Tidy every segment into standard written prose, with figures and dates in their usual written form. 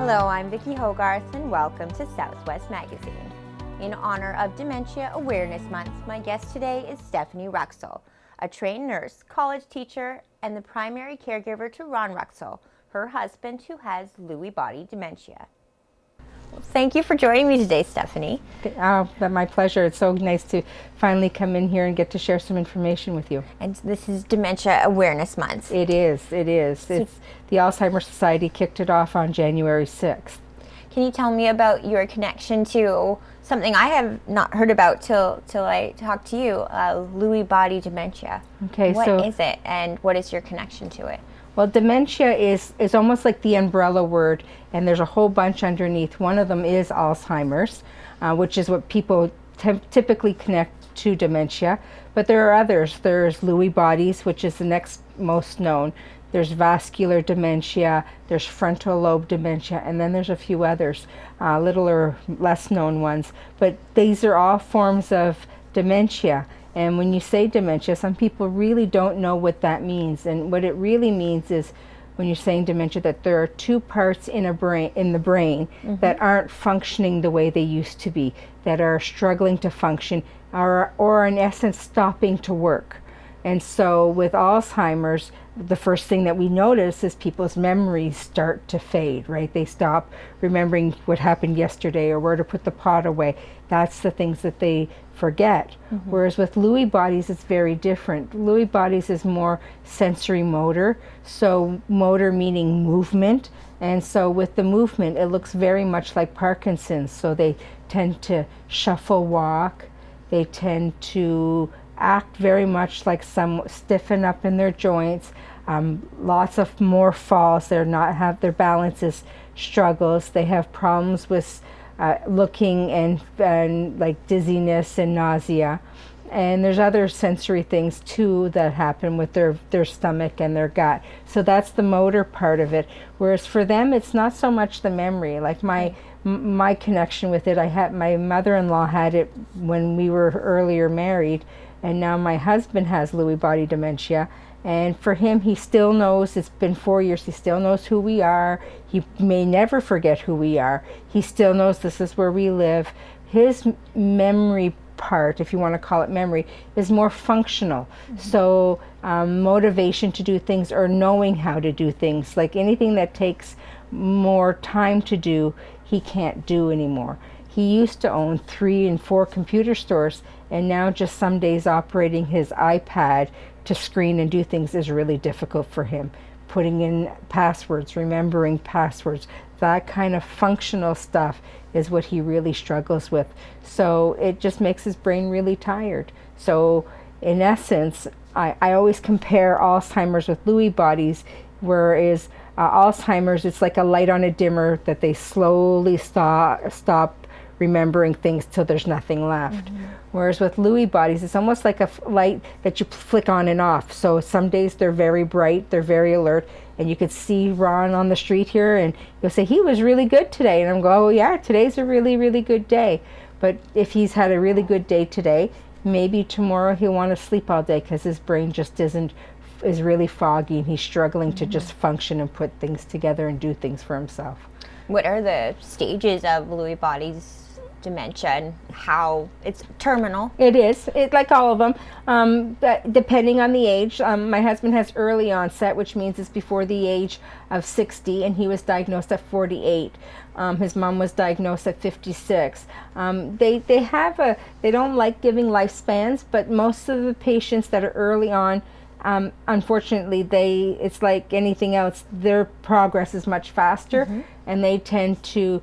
Hello, I'm Vicki Hogarth and welcome to Southwest Magazine. In honor of Dementia Awareness Month, my guest today is Stephanie Ruckstuhl, a trained nurse, college teacher, and the primary caregiver to Ron Ruckstuhl, her husband who has Lewy Body Dementia. Thank you for joining me today, Stephanie. My pleasure. It's so nice to finally come in here and get to share some information with you. And this is Dementia Awareness Month. It is. It's the Alzheimer's Society kicked it off on January 6th. Can you tell me about your connection to something I have not heard about till I talked to you, Lewy Body Dementia? Okay, What is it and what is your connection to it? Well, dementia is almost like the umbrella word, and there's a whole bunch underneath. One of them is Alzheimer's, which is what people typically connect to dementia. But there are others. There's Lewy bodies, which is the next most known. There's vascular dementia, there's frontal lobe dementia, and then there's a few others, little or less known ones. But these are all forms of dementia. And when you say dementia, some people really don't know what that means. And what it really means is, when you're saying dementia, that there are two parts in the brain that aren't functioning the way they used to be, that are struggling to function, or in essence stopping to work. And so with Alzheimer's, the first thing that we notice is people's memories start to fade, right? They stop remembering what happened yesterday or where to put the pot away. That's the things that they forget. Whereas with Lewy bodies, it's very different. Lewy bodies is more sensory motor, so motor meaning movement. And so with the movement, it looks very much like Parkinson's. So they tend to shuffle walk, they tend to act very much like some stiffen up in their joints, lots of more falls. They're not have their balances struggles. They have problems with looking and like dizziness and nausea. And there's other sensory things too that happen with their stomach and their gut. So that's the motor part of it. Whereas for them, it's not so much the memory. Like my connection with it, my mother-in-law had it when we were earlier married. And now my husband has Lewy Body Dementia, and for him, he still knows, it's been 4 years, he still knows who we are. He may never forget who we are. He still knows this is where we live. His memory part, if you want to call it memory, is more functional. So motivation to do things or knowing how to do things, like anything that takes more time to do, he can't do anymore. He used to own 3 and 4 computer stores, and now just some days operating his iPad to screen and do things is really difficult for him. Putting in passwords, remembering passwords, that kind of functional stuff is what he really struggles with. So it just makes his brain really tired. So in essence, I always compare Alzheimer's with Lewy bodies, whereas Alzheimer's, it's like a light on a dimmer that they slowly stop remembering things till there's nothing left. Whereas with Lewy bodies, it's almost like a light that you flick on and off. So some days they're very bright, they're very alert, and you could see Ron on the street here and you'll say, he was really good today. And I'm going, oh yeah, today's a really, really good day. But if he's had a really good day today, maybe tomorrow he'll want to sleep all day because his brain just is really foggy and he's struggling to just function and put things together and do things for himself. What are the stages of Lewy Body's dementia and how it's terminal? It is. Like all of them, but depending on the age. My husband has early onset, which means it's before the age of 60, and he was diagnosed at 48. His mom was diagnosed at 56. They don't like giving lifespans, but most of the patients that are early on, unfortunately, it's like anything else, their progress is much faster, and they tend to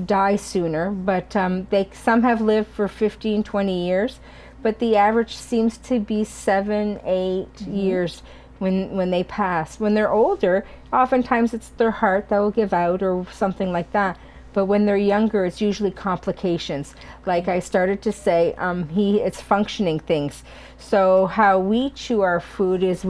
die sooner, but some have lived for 15, 20 years, but the average seems to be 7, 8 years when they pass. When they're older, oftentimes it's their heart that will give out or something like that. But when they're younger, it's usually complications. Like I started to say, it's functioning things. So how we chew our food is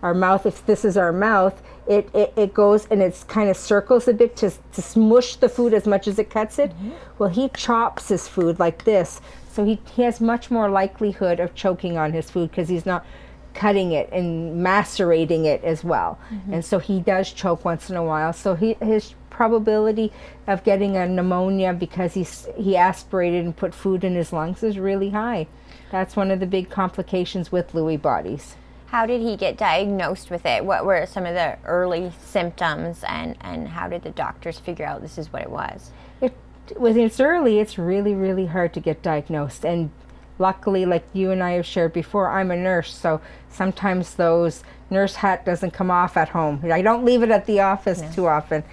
our mouth, if this is our mouth, it goes and it's kind of circles a bit to smush the food as much as it cuts it. Well, he chops his food like this. So he has much more likelihood of choking on his food because he's not cutting it and macerating it as well. And so he does choke once in a while. So his probability of getting a pneumonia because he aspirated and put food in his lungs is really high. That's one of the big complications with Lewy bodies. How did he get diagnosed with it? What were some of the early symptoms, and how did the doctors figure out this is what it was? When it's early, it's really, really hard to get diagnosed. And luckily, like you and I have shared before, I'm a nurse, so sometimes those nurse hat doesn't come off at home. I don't leave it at the office too often.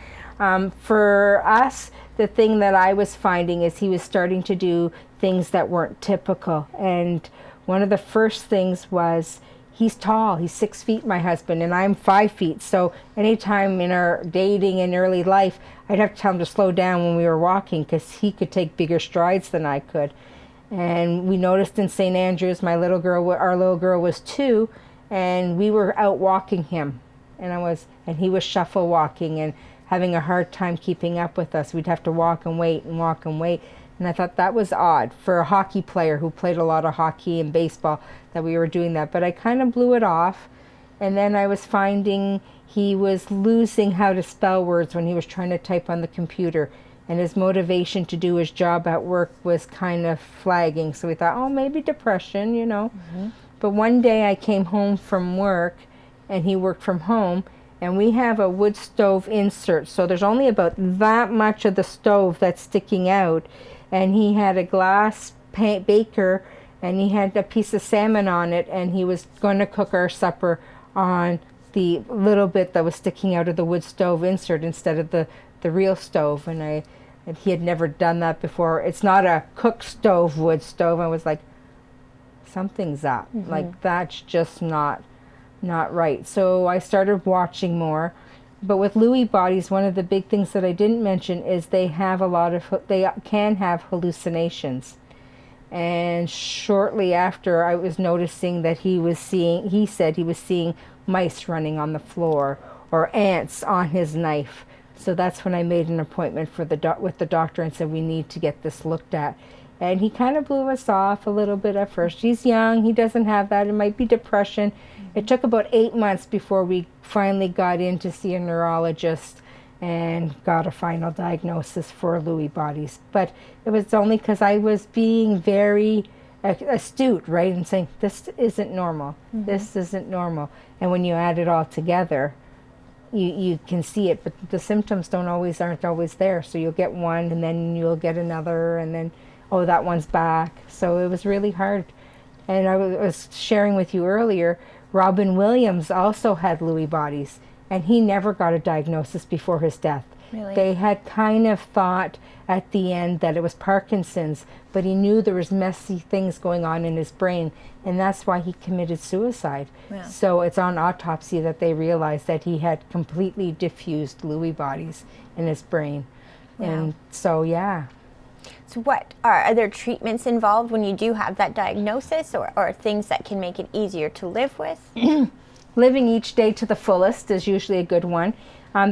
For us, the thing that I was finding is he was starting to do things that weren't typical. And one of the first things was, he's tall. He's 6 feet, my husband, and I'm 5 feet. So anytime in our dating and early life, I'd have to tell him to slow down when we were walking because he could take bigger strides than I could. And we noticed in St. Andrews, our little girl was 2, and we were out walking him, and he was shuffle walking and having a hard time keeping up with us. We'd have to walk and wait and walk and wait. And I thought that was odd for a hockey player who played a lot of hockey and baseball that we were doing that. But I kind of blew it off. And then I was finding he was losing how to spell words when he was trying to type on the computer. And his motivation to do his job at work was kind of flagging. So we thought, oh, maybe depression, you know. But one day I came home from work, and he worked from home. And we have a wood stove insert. So there's only about that much of the stove that's sticking out. And he had a glass baker, and he had a piece of salmon on it, and he was going to cook our supper on the little bit that was sticking out of the wood stove insert instead of the real stove. And he had never done that before. It's not a cook stove, wood stove. I was like, something's up. Like, that's just not right. So I started watching more. But with Lewy bodies, one of the big things that I didn't mention is they can have hallucinations. And shortly after, I was noticing that he said he was seeing mice running on the floor or ants on his knife. So that's when I made an appointment with the doctor and said, we need to get this looked at. And he kind of blew us off a little bit at first. He's young, he doesn't have that, it might be depression. It took about 8 months before we finally got in to see a neurologist and got a final diagnosis for Lewy bodies. But it was only because I was being very astute, right, and saying, this isn't normal, this isn't normal. And when you add it all together, you can see it, but the symptoms aren't always there. So you'll get one, and then you'll get another, and then, oh, that one's back. So it was really hard. And I was sharing with you earlier, Robin Williams also had Lewy bodies, and he never got a diagnosis before his death. Really? They had kind of thought at the end that it was Parkinson's, but he knew there was messy things going on in his brain, and that's why he committed suicide. Yeah. So it's on autopsy that they realized that he had completely diffused Lewy bodies in his brain. Wow. And so, yeah. So what are there treatments involved when you do have that diagnosis, or things that can make it easier to live with? Living each day to the fullest is usually a good one.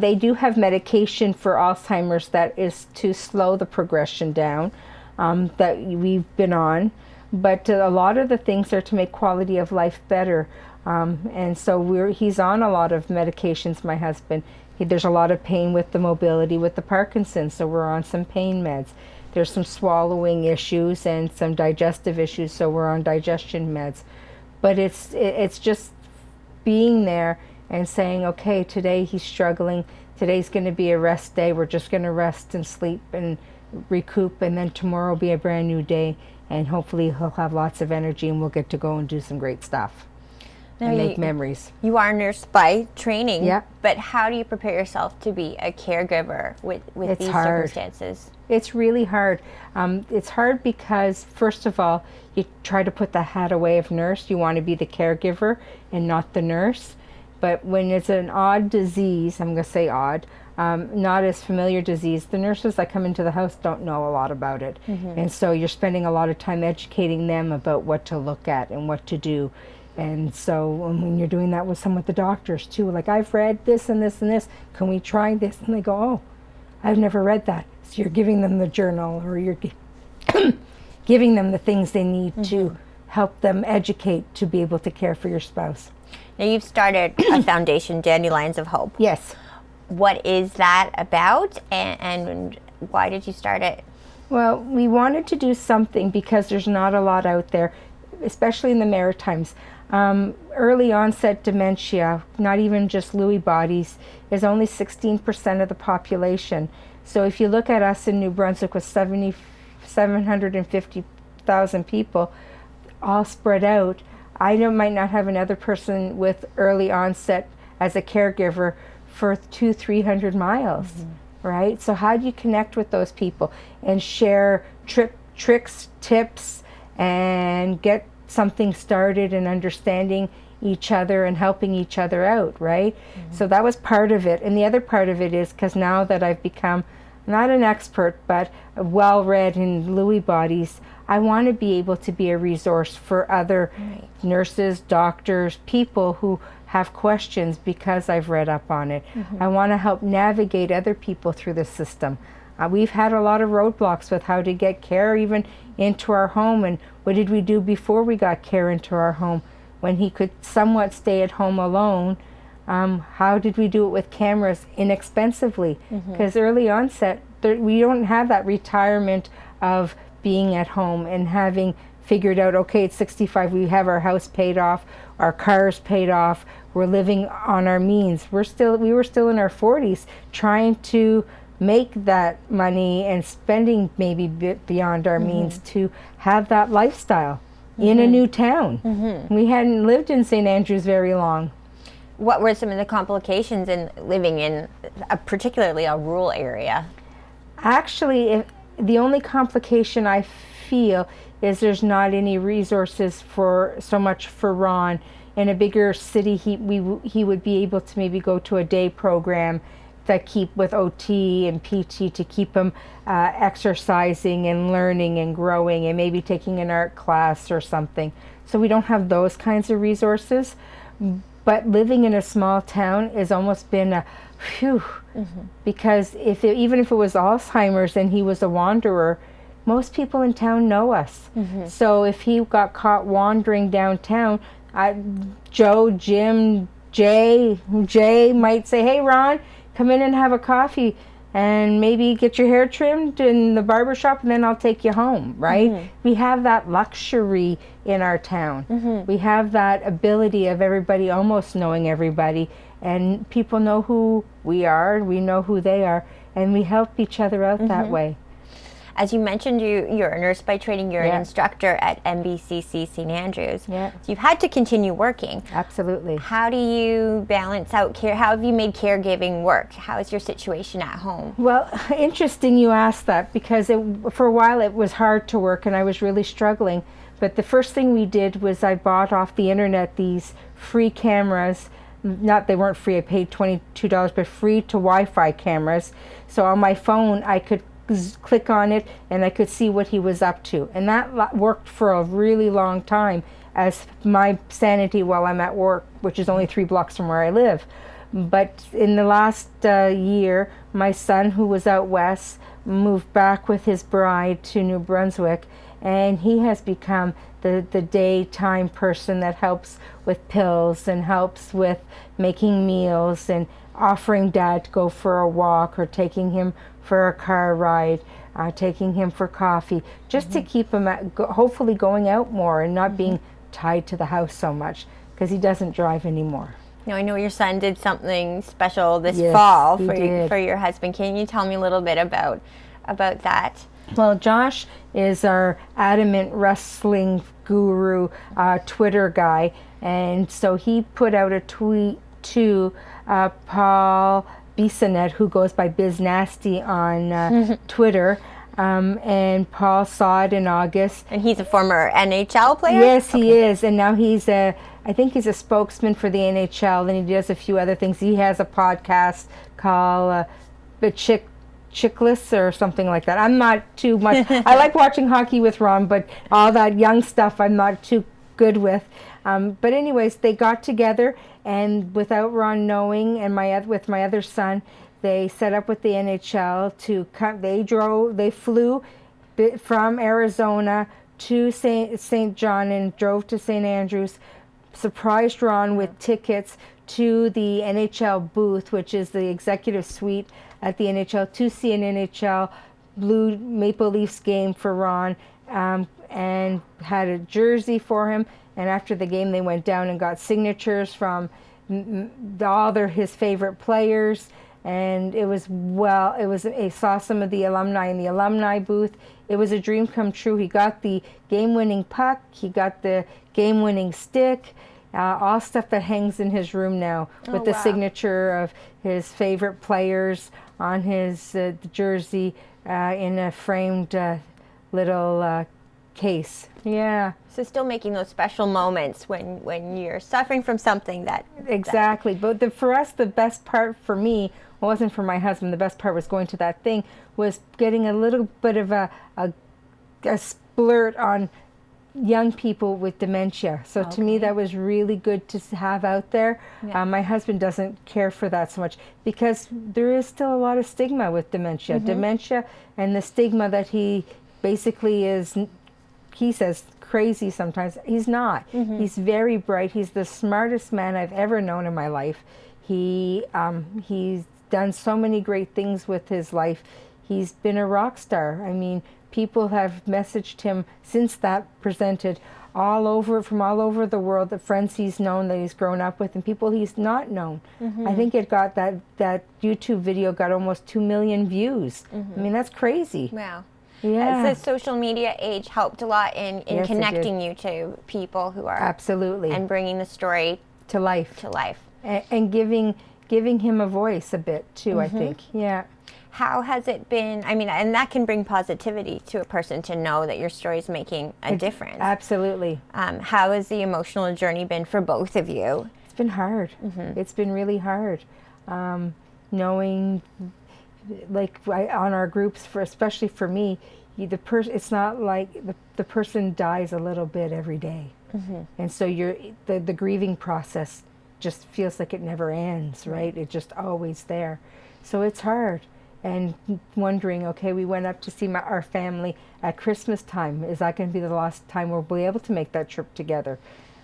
They do have medication for Alzheimer's that is to slow the progression down that we've been on. But a lot of the things are to make quality of life better. And so he's on a lot of medications, my husband. There's a lot of pain with the mobility with the Parkinson's, so we're on some pain meds. There's some swallowing issues and some digestive issues, so we're on digestion meds. But it's just being there and saying, okay, today he's struggling. Today's going to be a rest day. We're just going to rest and sleep and recoup, and then tomorrow will be a brand new day, and hopefully he'll have lots of energy and we'll get to go and do some great stuff. And make memories. You are a nurse by training, yeah. But how do you prepare yourself to be a caregiver with these circumstances? It's really hard. It's hard because, first of all, you try to put the hat away of nurse. You want to be the caregiver and not the nurse. But when it's an odd disease, I'm going to say odd, not as familiar disease, the nurses that come into the house don't know a lot about it. And so you're spending a lot of time educating them about what to look at and what to do. And so when you're doing that with some of the doctors too, like, I've read this and this and this, can we try this? And they go, oh, I've never read that. So you're giving them the journal, or you're giving them the things they need to help them educate to be able to care for your spouse. Now, you've started a foundation, Dandelions of Hope. Yes. what is that about, and why did you start it? Well, we wanted to do something because there's not a lot out there, especially in the Maritimes. Early onset dementia, not even just Lewy bodies, is only 16% of the population. So if you look at us in New Brunswick with 750,000 people all spread out, I might not have another person with early onset as a caregiver for 200-300 miles. Right? So how do you connect with those people and share tricks, tips, and get something started and understanding each other and helping each other out, right? So that was part of it. And the other part of it is because now that I've become not an expert, but well-read in Lewy bodies, I want to be able to be a resource for other nurses, doctors, people who have questions because I've read up on it. I want to help navigate other people through the system. We've had a lot of roadblocks with how to get care even into our home, and what did we do before we got care into our home when he could somewhat stay at home alone. How did we do it with cameras inexpensively? Because early onset, we don't have that retirement of being at home and having figured out, okay, it's 65, we have our house paid off, our cars paid off, we're living on our means. We were still in our 40s trying to make that money and spending maybe beyond our means to have that lifestyle in a new town. We hadn't lived in St. Andrews very long. What were some of the complications in living in particularly a rural area? Actually, the only complication I feel is there's not any resources for so much for Ron. In a bigger city, he would be able to maybe go to a day program that keep with OT and PT to keep him exercising and learning and growing, and maybe taking an art class or something. So we don't have those kinds of resources. But living in a small town has almost been a phew, because even if it was Alzheimer's and he was a wanderer, most people in town know us. So if he got caught wandering downtown, Joe, Jim, Jay might say, hey Ron, come in and have a coffee and maybe get your hair trimmed in the barber shop, and then I'll take you home, right? We have that luxury in our town. We have that ability of everybody almost knowing everybody, and people know who we are, we know who they are, and we help each other out that way. As you mentioned, you're a nurse by training. You're an instructor at MBCC St. Andrews. So you've had to continue working. Absolutely. How do you balance out care? How have you made caregiving work? How is your situation at home? Well, interesting you asked that, because for a while it was hard to work and I was really struggling. But the first thing we did was I bought off the internet these free cameras. They weren't free, I paid $22, but free to Wi-Fi cameras. So on my phone I could click on it and I could see what he was up to, and that worked for a really long time as my sanity while I'm at work, which is only 3 blocks from where I live. But in the last year, my son, who was out west, moved back with his bride to New Brunswick, and he has become the daytime person that helps with pills and helps with making meals and offering Dad to go for a walk or taking him for a car ride, taking him for coffee, just to keep him hopefully going out more and not being tied to the house so much, because he doesn't drive anymore. Now, I know your son did something special this fall for your husband. Can you tell me a little bit about that? Well, Josh is our adamant wrestling guru, Twitter guy, and so he put out a tweet to Paul Bissonnette, who goes by Biz Nasty on Twitter, and Paul saw it in August. And he's a former NHL player? Yes, he is, and now I think he's a spokesman for the NHL, and he does a few other things. He has a podcast called The Chickless or something like that. I'm not too much. I like watching hockey with Ron, but all that young stuff I'm not too good with. But anyways, they got together, and without Ron knowing, and with my other son, they set up with the NHL to come. They flew from Arizona to St. John and drove to St. Andrews, surprised Ron with tickets to the NHL booth, which is the executive suite at the NHL, to see an NHL Blue Maple Leafs game for Ron, and had a jersey for him. And after the game, they went down and got signatures from his favorite players. And I saw some of the alumni in the alumni booth. It was a dream come true. He got the game-winning puck. He got the game-winning stick. All stuff that hangs in his room now with the signature of his favorite players on his jersey in a framed little case. Yeah. So still making those special moments when you're suffering from something that... Exactly. But for us, the best part for me, it wasn't for my husband, the best part was going to that thing, was getting a little bit of a splurt on young people with dementia. So to me, that was really good to have out there. Yeah. My husband doesn't care for that so much because there is still a lot of stigma with dementia. Dementia and the stigma that he basically is, he says, crazy sometimes. He's not. He's very bright. He's the smartest man I've ever known in my life. He's done so many great things with his life. He's been a rock star. I mean, people have messaged him since that presented from all over the world, the friends he's known that he's grown up with and people he's not known. I think it got that YouTube video got almost 2 million views. I mean, that's crazy. Wow. Yeah. The social media age helped a lot in connecting you to people who are... Absolutely. And bringing the story to life. And giving him a voice a bit too, I think. Yeah. How has it been? I mean, and that can bring positivity to a person to know that your story is making a difference. Absolutely. How has the emotional journey been for both of you? It's been hard. It's been really hard. Knowing, like on our groups, especially for me, it's not like the person dies a little bit every day, and so the grieving process just feels like it never ends, right? It's just always there, so it's hard. And wondering, okay, we went up to see our family at Christmas time. Is that going to be the last time we'll be able to make that trip together?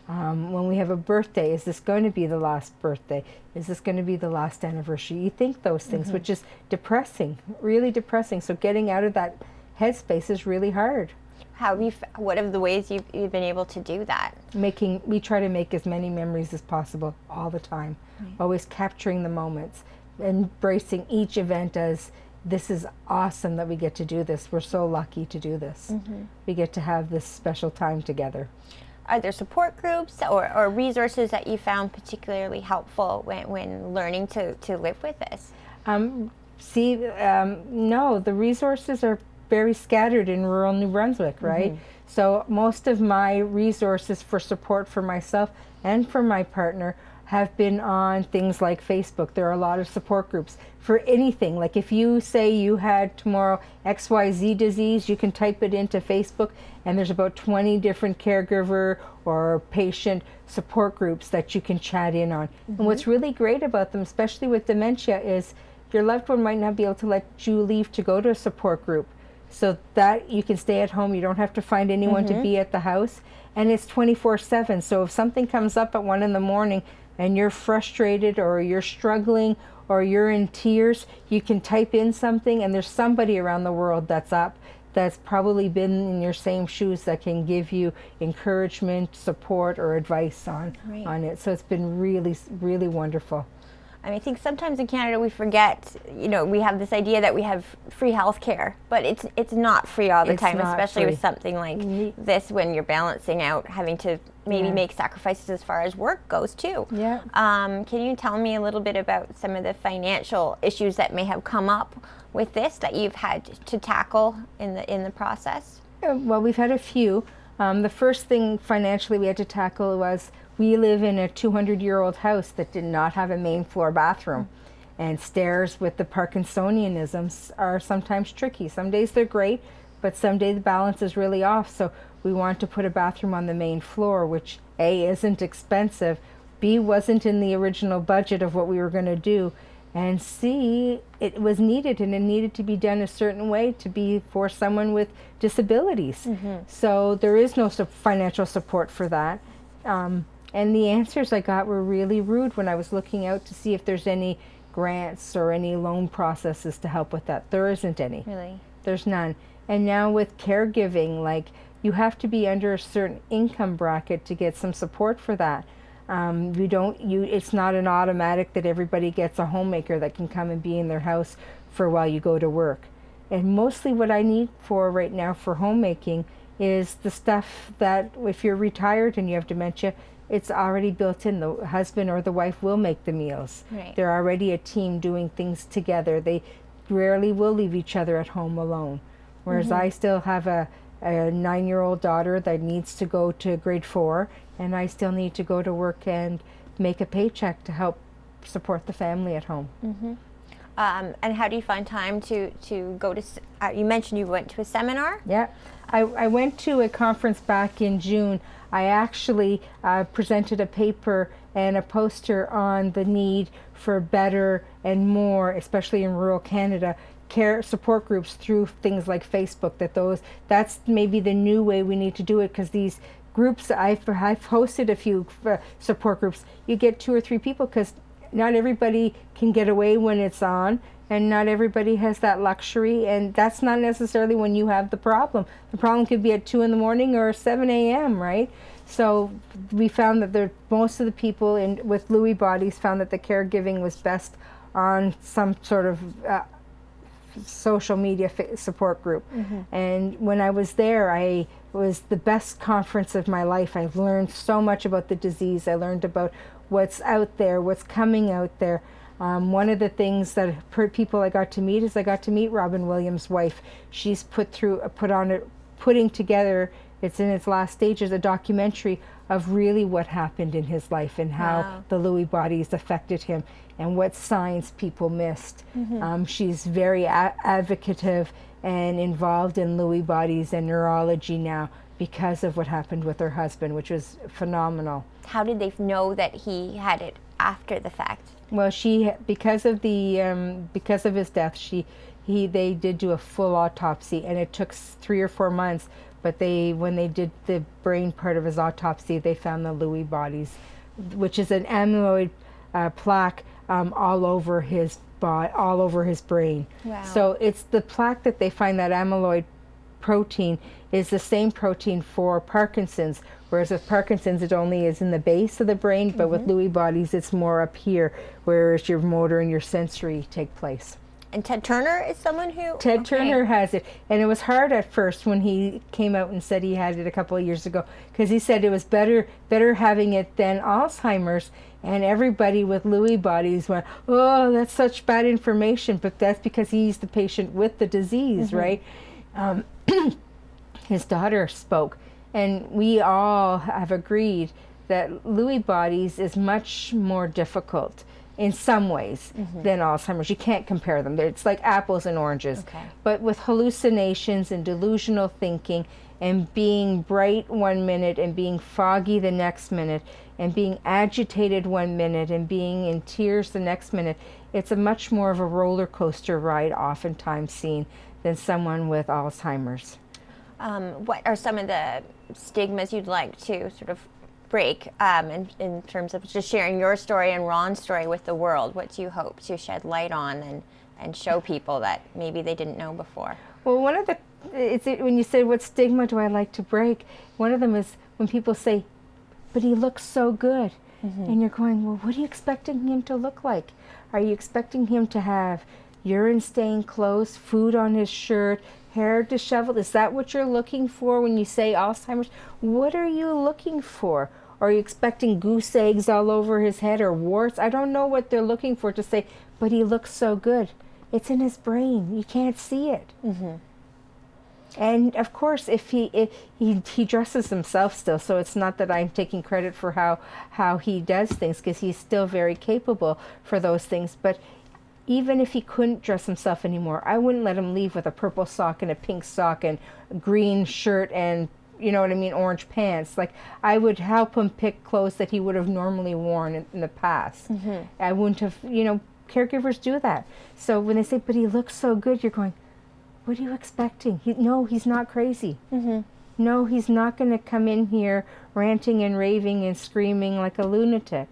When we have a birthday, is this going to be the last birthday? Is this going to be the last anniversary? You think those things, which is depressing, really depressing. So getting out of that headspace is really hard. What are the ways you've been able to do that? We try to make as many memories as possible all the time, always capturing the moments. Embracing each event as this is awesome that we get to do this. We're so lucky to do this. We get to have this special time together. Are there support groups or resources that you found particularly helpful when learning to live with this? No, the resources are very scattered in rural New Brunswick, right? So most of my resources for support for myself and for my partner have been on things like Facebook. There are a lot of support groups for anything. Like if you say you had tomorrow XYZ disease, you can type it into Facebook and there's about 20 different caregiver or patient support groups that you can chat in on. And what's really great about them, especially with dementia, is your loved one might not be able to let you leave to go to a support group. So that you can stay at home, you don't have to find anyone to be at the house. And it's 24/7. So if something comes up at 1 a.m, and you're frustrated or you're struggling or you're in tears, you can type in something and there's somebody around the world that's up that's probably been in your same shoes that can give you encouragement, support, or advice on it. So it's been really, really wonderful. I mean, I think sometimes in Canada we forget, we have this idea that we have free health care, but it's not free all the time, especially with something like this when you're balancing out having to maybe make sacrifices as far as work goes too. Yeah. Can you tell me a little bit about some of the financial issues that may have come up with this that you've had to tackle in the process? Well, we've had a few. The first thing financially we had to tackle was we live in a 200-year-old house that did not have a main floor bathroom. And stairs with the Parkinsonianisms are sometimes tricky. Some days they're great, but some days the balance is really off. So we want to put a bathroom on the main floor, which A, isn't expensive, B, wasn't in the original budget of what we were going to do, and C, it was needed, and it needed to be done a certain way to be for someone with disabilities. So there is no financial support for that. And the answers I got were really rude when I was looking out to see if there's any grants or any loan processes to help with that. There isn't any. Really? There's none. And now with caregiving, like, you have to be under a certain income bracket to get some support for that. It's not an automatic that everybody gets a homemaker that can come and be in their house for while you go to work. And mostly what I need for right now for homemaking is the stuff that if you're retired and you have dementia, it's already built in. The husband or the wife will make the meals. Right. They're already a team doing things together. They rarely will leave each other at home alone. Whereas I still have a 9-year-old daughter that needs to go to grade 4, and I still need to go to work and make a paycheck to help support the family at home. And how do you find time to go to, you mentioned you went to a seminar? Yeah, I went to a conference back in June. I actually presented a paper and a poster on the need for better and more, especially in rural Canada, care support groups through things like Facebook. That's maybe the new way we need to do it, because these groups, I've hosted a few support groups. You get 2 or 3 people, because not everybody can get away when it's on, and not everybody has that luxury, and that's not necessarily when you have the problem. The problem could be at 2 in the morning or 7 a.m., right? So we found that most of the people with Lewy bodies found that the caregiving was best on some sort of social media support group. And when I was there, it was the best conference of my life. I learned so much about the disease. I learned about what's out there, what's coming out there. One of the things that people I got to meet is I got to meet Robin Williams' wife. She's putting together, it's in its last stages, a documentary of really what happened in his life and how the Lewy bodies affected him and what signs people missed. She's very advocative and involved in Lewy bodies and neurology now because of what happened with her husband, which was phenomenal. How did they know that he had it after the fact? Well, because of his death, they did do a full autopsy, and it took 3 or 4 months. But when they did the brain part of his autopsy, they found the Lewy bodies, which is an amyloid plaque all over his brain. Wow. So it's the plaque that they find, that amyloid protein, is the same protein for Parkinson's, whereas with Parkinson's it only is in the base of the brain, but with Lewy bodies it's more up here, whereas your motor and your sensory take place. And Ted Turner is someone who... Ted Turner has it, and it was hard at first when he came out and said he had it a couple of years ago, because he said it was better having it than Alzheimer's, and everybody with Lewy bodies went, oh, that's such bad information, but that's because he's the patient with the disease, right? His daughter spoke, and we all have agreed that Lewy bodies is much more difficult in some ways than Alzheimer's. You can't compare them. It's like apples and oranges. Okay. But with hallucinations and delusional thinking and being bright 1 minute and being foggy the next minute and being agitated 1 minute and being in tears the next minute, it's a much more of a roller coaster ride oftentimes seen than someone with Alzheimer's. What are some of the stigmas you'd like to sort of break in terms of just sharing your story and Ron's story with the world? What do you hope to shed light on and show people that maybe they didn't know before? Well, when you say what stigma do I like to break, one of them is when people say, but he looks so good. And you're going, well, what are you expecting him to look like? Are you expecting him to have urine stained clothes, food on his shirt, hair disheveled? Is that what you're looking for when you say Alzheimer's? What are you looking for? Are you expecting goose eggs all over his head or warts? I don't know what they're looking for to say, but he looks so good. It's in his brain. You can't see it. And of course, if he dresses himself still, so it's not that I'm taking credit for how he does things, because he's still very capable for those things. But even if he couldn't dress himself anymore, I wouldn't let him leave with a purple sock and a pink sock and a green shirt and, you know what I mean, orange pants. Like, I would help him pick clothes that he would have normally worn in the past. I wouldn't have, caregivers do that. So when they say, but he looks so good, you're going, what are you expecting? No, he's not crazy. no, he's not going to come in here ranting and raving and screaming like a lunatic.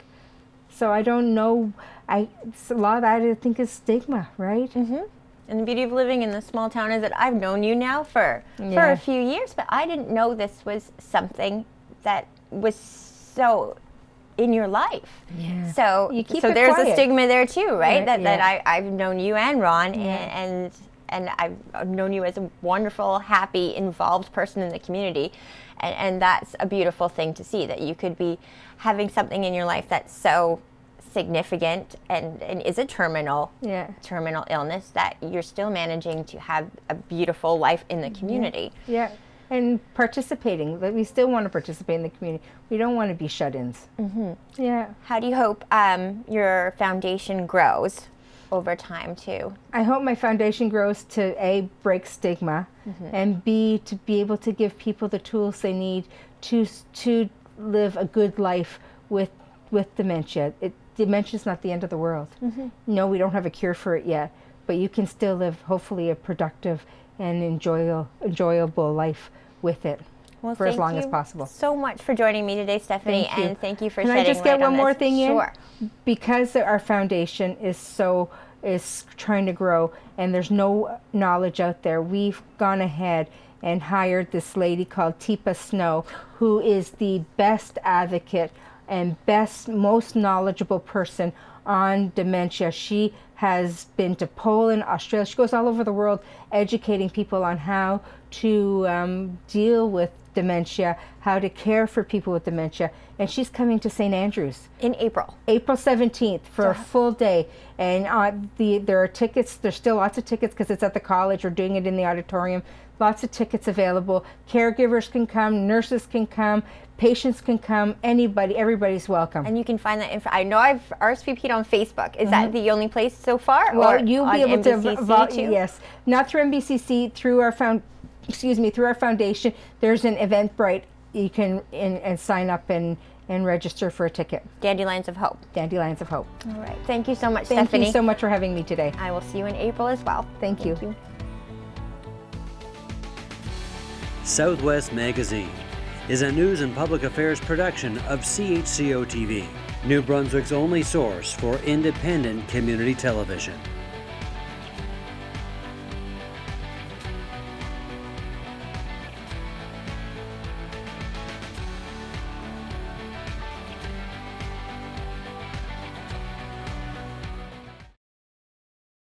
So I don't know. A lot of that I think is stigma, right? Mm-hmm. And the beauty of living in the small town is that I've known you now for a few years, but I didn't know this was something that was so in your life. Yeah. So there's a stigma there too, right? That I've known you and Ron, and I've known you as a wonderful, happy, involved person in the community, and that's a beautiful thing to see, that you could be having something in your life that's so significant and is a terminal illness, that you're still managing to have a beautiful life in the community. Yeah. And participating, that we still want to participate in the community. We don't want to be shut-ins. Mm-hmm. Yeah. How do you hope your foundation grows over time too? I hope my foundation grows to A, break stigma, and B, to be able to give people the tools they need to live a good life with dementia. Dementia is not the end of the world. No, we don't have a cure for it yet, but you can still live, hopefully, a productive and enjoyable life with it for as long as possible. So much for joining me today, Stephanie, and thank you for shedding light on this. Can I just get one more thing in? Sure. Because our foundation is trying to grow, and there's no knowledge out there, we've gone ahead and hired this lady called Teepa Snow, who is the best advocate and most knowledgeable person on dementia. She has been to Poland, Australia. She goes all over the world educating people on how to deal with dementia, how to care for people with dementia. And she's coming to St. Andrews in April 17th for a full day. And there are tickets. There's still lots of tickets because it's at the college. We're doing it in the auditorium. Lots of tickets available. Caregivers can come, nurses can come, patients can come, anybody, everybody's welcome. And you can find that info. I know I've RSVP'd on Facebook. Is that the only place so far? Well, or you'll be able to yes, not through MBCC, through our through our foundation. There's an Eventbrite. You can and sign up and register for a ticket. Dandelions of Hope. Dandelions of Hope. All right. Thank you so much, Stephanie. Thank you so much for having me today. I will see you in April as well. Thank you. Southwest Magazine is a news and public affairs production of CHCO-TV, New Brunswick's only source for independent community television.